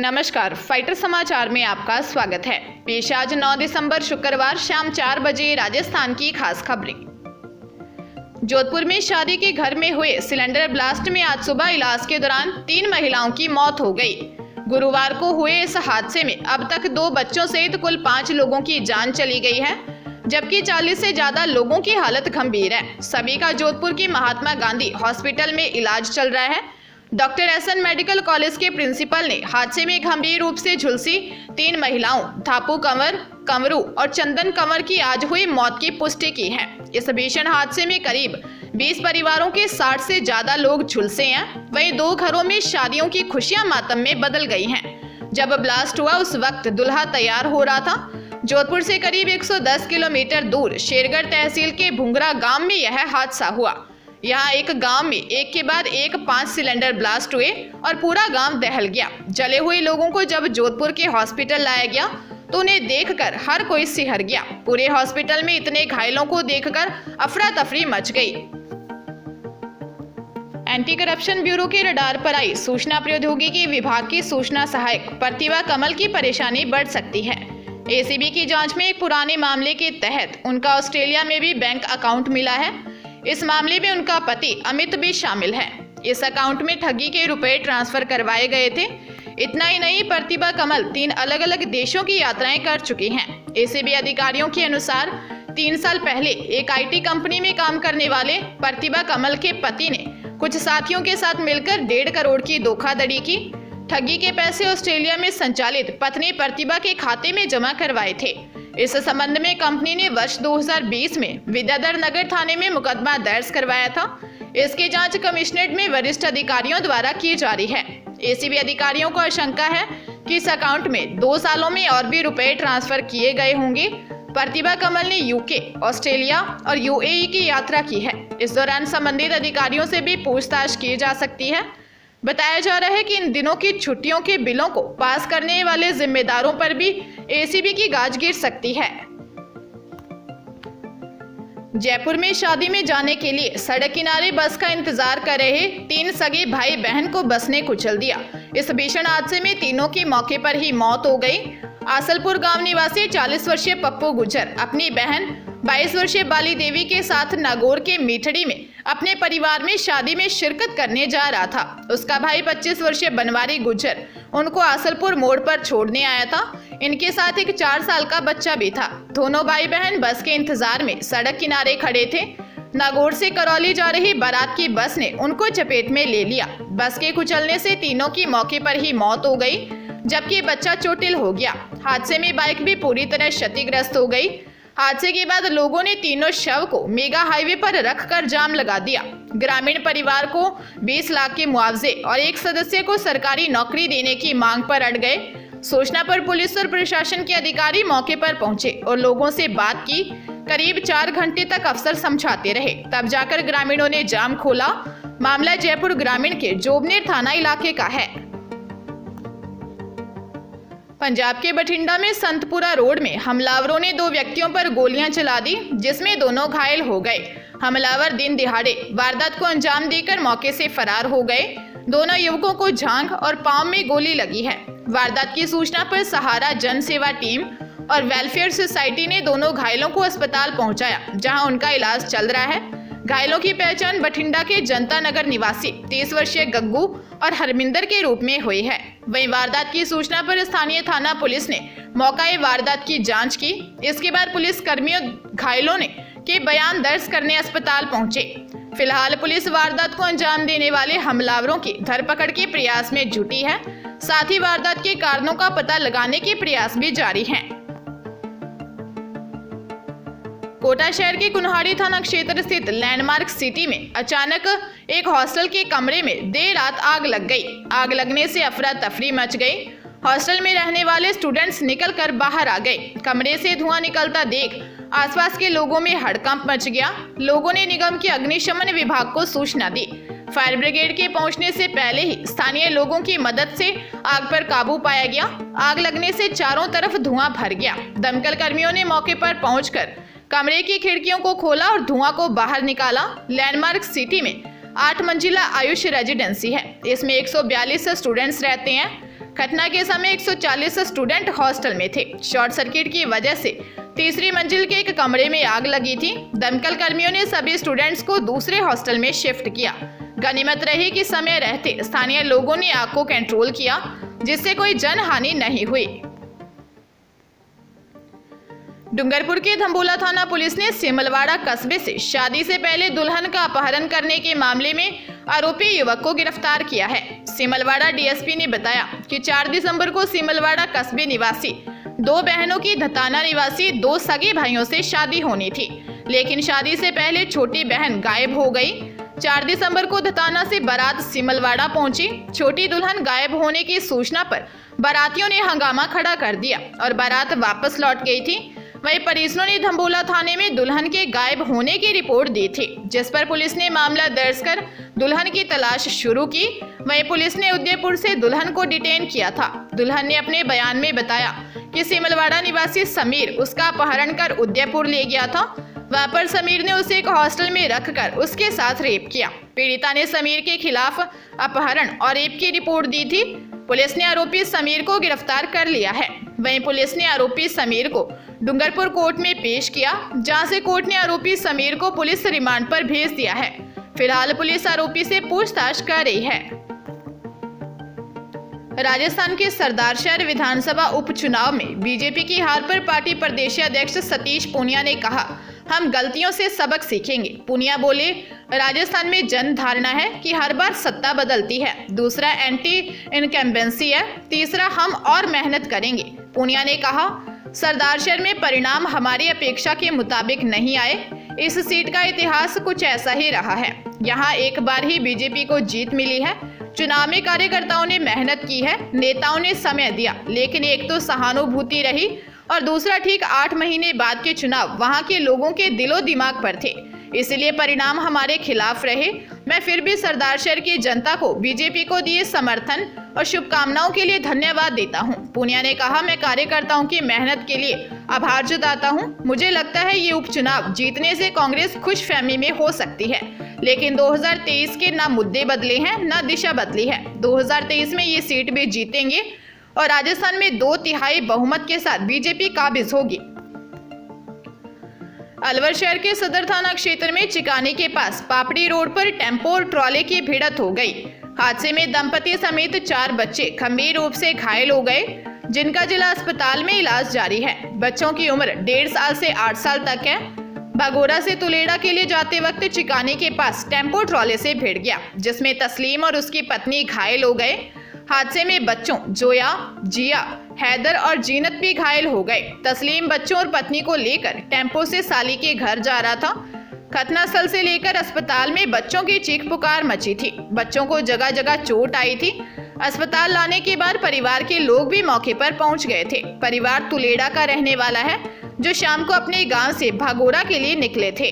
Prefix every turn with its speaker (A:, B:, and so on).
A: नमस्कार, फाइटर समाचार में आपका स्वागत है। पेश आज 9 दिसंबर शुक्रवार शाम 4 बजे राजस्थान की खास खबरें। जोधपुर में शादी के घर में हुए सिलेंडर ब्लास्ट में आज सुबह इलाज के दौरान 3 महिलाओं की मौत हो गई। गुरुवार को हुए इस हादसे में अब तक 2 बच्चों सहित कुल 5 लोगों की जान चली गई है, जबकि 40 से ज्यादा लोगों की हालत गंभीर है। सभी का जोधपुर के महात्मा गांधी हॉस्पिटल में इलाज चल रहा है। डॉक्टर एसएन मेडिकल कॉलेज के प्रिंसिपल ने हादसे में गंभीर रूप से झुलसी 3 महिलाओं थापू कंवर, कंवरू और चंदन कंवर की आज हुई मौत की पुष्टि की है। इस भीषण हादसे में करीब 20 परिवारों के 60 से ज्यादा लोग झुलसे हैं। वहीं 2 घरों में शादियों की खुशियां मातम में बदल गई हैं। जब ब्लास्ट हुआ उस वक्त दुल्हा तैयार हो रहा था। जोधपुर से करीब 110 किलोमीटर दूर शेरगढ़ तहसील के भुंगरा गांव में यह हादसा हुआ। यहाँ एक गांव में एक के बाद एक 5 सिलेंडर ब्लास्ट हुए और पूरा गांव दहल गया। जले हुए लोगों को जब जोधपुर के हॉस्पिटल लाया गया तो उन्हें देखकर हर कोई सिहर गया। पूरे हॉस्पिटल में इतने घायलों को देखकर अफरा तफरी मच गई। एंटी करप्शन ब्यूरो के रडार पर आई सूचना प्रौद्योगिकी विभाग की सूचना सहायक प्रतिभा कमल की परेशानी बढ़ सकती है। एसीबी की जांच में एक पुराने मामले के तहत उनका ऑस्ट्रेलिया में भी बैंक अकाउंट मिला है। इस मामले में उनका पति अमित भी शामिल है। इस अकाउंट में ठगी के रुपए ट्रांसफर करवाए गए थे। इतना ही नहीं, प्रतिभा कमल 3 अलग अलग देशों की यात्राएं कर चुकी हैं। एसीबी अधिकारियों के अनुसार 3 साल पहले एक आईटी कंपनी में काम करने वाले प्रतिभा कमल के पति ने कुछ साथियों के साथ मिलकर 1.5 करोड़ की धोखाधड़ी की। ठगी के पैसे ऑस्ट्रेलिया में संचालित पत्नी प्रतिभा के खाते में जमा करवाए थे। इस संबंध में कंपनी ने वर्ष 2020 में विद्याधर नगर थाने में मुकदमा दर्ज करवाया था। इसकी जांच कमिश्नरेट में वरिष्ठ अधिकारियों द्वारा की जा रही है। एसीबी अधिकारियों को आशंका है कि इस अकाउंट में 2 सालों में और भी रुपए ट्रांसफर किए गए होंगे। प्रतिभा कमल ने यूके, ऑस्ट्रेलिया और यूएई की यात्रा की है। इस दौरान संबंधित अधिकारियों से भी पूछताछ की जा सकती है। बताया जा रहा है कि इन दिनों की छुट्टियों के बिलों को पास करने वाले जिम्मेदारों पर भी एसीबी की गाज गिर सकती है। जयपुर में शादी में जाने के लिए सड़क किनारे बस का इंतजार कर रहे 3 सगे भाई बहन को बस ने कुचल दिया। इस भीषण हादसे में तीनों की मौके पर ही मौत हो गई। आसलपुर गांव निवासी 40 वर्षीय पप्पू गुजर अपनी बहन 22 वर्षीय बाली देवी के साथ नागौर के मीठड़ी में अपने परिवार में शादी में शिरकत करने जा रहा था। उसका भाई 25 वर्षीय बनवारी गुजर उनको आसलपुर मोड़ पर छोड़ने आया था। इनके साथ एक 4 साल का बच्चा भी था। दोनों भाई बहन बस के इंतजार में सड़क किनारे खड़े थे। नागौर से करौली जा रही बारात की बस ने उनको चपेट में ले लिया। बस के कुचलने से तीनों की मौके पर ही मौत हो गई, जबकि बच्चा चोटिल हो गया। हादसे में बाइक भी पूरी तरह क्षतिग्रस्त हो गई। हादसे के बाद लोगों ने तीनों शव को मेगा हाईवे पर रखकर जाम लगा दिया। ग्रामीण परिवार को 20 लाख के मुआवजे और एक सदस्य को सरकारी नौकरी देने की मांग पर अड़ गए। सूचना पर पुलिस और प्रशासन के अधिकारी मौके पर पहुंचे और लोगों से बात की। करीब 4 घंटे तक अफसर समझाते रहे, तब जाकर ग्रामीणों ने जाम खोला। मामला जयपुर ग्रामीण के जोबनेर थाना इलाके का है। पंजाब के बठिंडा में संतपुरा रोड में हमलावरों ने 2 व्यक्तियों पर गोलियां चला दी, जिसमें दोनों घायल हो गए। हमलावर दिन दिहाड़े वारदात को अंजाम देकर मौके से फरार हो गए। दोनों युवकों को जांघ और पांव में गोली लगी है। वारदात की सूचना पर सहारा जन सेवा टीम और वेलफेयर सोसाइटी ने दोनों घायलों को अस्पताल पहुंचाया, जहां उनका इलाज चल रहा है। घायलों की पहचान बठिंडा के जनता नगर निवासी 30 वर्षीय गग्गू और हरमिंदर के रूप में हुई है। वहीं वारदात की सूचना पर स्थानीय थाना पुलिस ने मौके वारदात की जांच की। इसके बाद पुलिस कर्मियों घायलों ने के बयान दर्ज करने अस्पताल पहुंचे। फिलहाल पुलिस वारदात को अंजाम देने वाले हमलावरों की धरपकड़ के प्रयास में जुटी है। साथ ही वारदात के कारणों का पता लगाने के प्रयास भी जारी हैं। कोटा शहर के कुन्हाड़ी थाना क्षेत्र स्थित लैंडमार्क सिटी में अचानक एक हॉस्टल के कमरे में देर रात आग लग गई। आग लगने से अफरा तफरी मच गई। हॉस्टल में रहने वाले स्टूडेंट्स निकलकर बाहर आ गए। कमरे से धुआं निकलता देख आसपास के लोगों में हड़कंप मच गया। लोगों ने निगम के अग्निशमन विभाग को सूचना दी। फायर ब्रिगेड के पहुंचने से पहले ही स्थानीय लोगों की मदद से आग पर काबू पाया गया। आग लगने से चारों तरफ धुआं भर गया। दमकल कर्मियों ने मौके पर पहुंचकर कमरे की खिड़कियों को खोला और धुआं को बाहर निकाला। लैंडमार्क सिटी में 8 मंजिला आयुष रेजिडेंसी है। इसमें 142 स्टूडेंट्स रहते हैं। घटना के समय 140 स्टूडेंट हॉस्टल में थे। शॉर्ट सर्किट की वजह से तीसरी मंजिल के एक कमरे में आग लगी थी। दमकल कर्मियों ने सभी स्टूडेंट्स को दूसरे हॉस्टल में शिफ्ट किया। गनीमत रही कि समय रहते स्थानीय लोगों ने आग को कंट्रोल किया, जिससे कोई जनहानि नहीं हुई। डूंगरपुर के धम्बोला थाना पुलिस ने सिमलवाड़ा कस्बे से शादी से पहले दुल्हन का अपहरण करने के मामले में आरोपी युवक को गिरफ्तार किया है। सिमलवाड़ा डीएसपी ने बताया कि 4 दिसंबर को सिमलवाड़ा कस्बे निवासी 2 बहनों की धताना निवासी 2 सगे भाइयों से शादी होनी थी, लेकिन शादी से पहले छोटी बहन गायब हो गई। 4 दिसंबर को धताना से बारात सिमलवाड़ा पहुंची। छोटी दुल्हन गायब होने की सूचना पर बारातियों ने हंगामा खड़ा कर दिया और बारात वापस लौट गई थी। वहीं परिजनों ने धम्बोला थाने में दुल्हन के गायब होने की रिपोर्ट दी थी, जिस पर पुलिस ने मामला दर्ज कर दुल्हन की तलाश शुरू की। वहीं पुलिस ने उदयपुर से दुल्हन को डिटेन किया था। दुल्हन ने अपने बयान में बताया कि सिमलवाड़ा निवासी समीर उसका अपहरण कर उदयपुर ले गया था। वहां पर समीर ने उसे एक हॉस्टल में रखकर उसके साथ रेप किया। पीड़िता ने समीर के खिलाफ अपहरण और रेप की रिपोर्ट दी थी। पुलिस ने आरोपी समीर को गिरफ्तार कर लिया है। वहीं पुलिस ने आरोपी समीर को डूंगरपुर कोर्ट में पेश किया, जहां से कोर्ट ने आरोपी समीर को पुलिस रिमांड पर भेज दिया है। फिलहाल पुलिस आरोपी से पूछताछ कर रही है। राजस्थान के सरदारशहर विधानसभा उपचुनाव में बीजेपी की हार पर पार्टी प्रदेश अध्यक्ष सतीश पूनिया ने कहा, हम गलतियों से सबक सीखेंगे। पूनिया बोले, राजस्थान में जन धारणा है कि हर बार सत्ता बदलती है, दूसरा एंटी इनकम्बेंसी है, तीसरा हम और मेहनत करेंगे। पूनिया ने कहा, सरदारशहर में परिणाम हमारी अपेक्षा के मुताबिक नहीं आए। इस सीट का इतिहास कुछ ऐसा ही रहा है। यहाँ एक बार ही बीजेपी को जीत मिली है। चुनाव में कार्यकर्ताओं ने मेहनत की है, नेताओं ने समय दिया, लेकिन एक तो सहानुभूति रही और दूसरा ठीक 8 महीने बाद के चुनाव वहां के लोगों के दिलो दिमाग पर थे, इसलिए परिणाम हमारे खिलाफ रहे। मैं फिर भी सरदारशहर की जनता को बीजेपी को दिए समर्थन और शुभकामनाओं के लिए धन्यवाद देता हूं। पूनिया ने कहा, मैं कार्यकर्ताओं की मेहनत के लिए आभार जताता हूं। मुझे लगता है ये उपचुनाव जीतने से कांग्रेस खुशफहमी में हो सकती है, लेकिन 2023 के ना मुद्दे बदले हैं ना दिशा बदली है। 2023 में ये सीट भी जीतेंगे और राजस्थान में 2/3 बहुमत के साथ बीजेपी काबिज होगी। अलवर शहर के सदर थाना क्षेत्र में चिकानी के पास पापड़ी रोड पर टेम्पो और ट्रॉले की भिड़ंत हो गई। हादसे में दंपति समेत 4 बच्चे गंभीर रूप से घायल हो गए, जिनका जिला अस्पताल में इलाज जारी है। बच्चों की उम्र 1.5 साल से 8 साल तक है। बागोरा से तुलेड़ा के लिए जाते वक्त चिकानी के पास टेम्पो ट्रॉले से भिड़ गया, जिसमें तस्लीम और उसकी पत्नी घायल हो गए। हादसे में बच्चों जोया, जिया, हैदर और जीनत भी घायल हो गए। तस्लीम बच्चों और पत्नी को लेकर टेम्पो से साली के घर जा रहा था। घटनास्थल से लेकर अस्पताल में बच्चों की चीख पुकार मची थी। बच्चों को जगह जगह चोट आई थी। अस्पताल लाने के बाद परिवार के लोग भी मौके पर पहुंच गए थे। परिवार तुलेड़ा का रहने वाला है, जो शाम को अपने गांव से भागोरा के लिए निकले थे।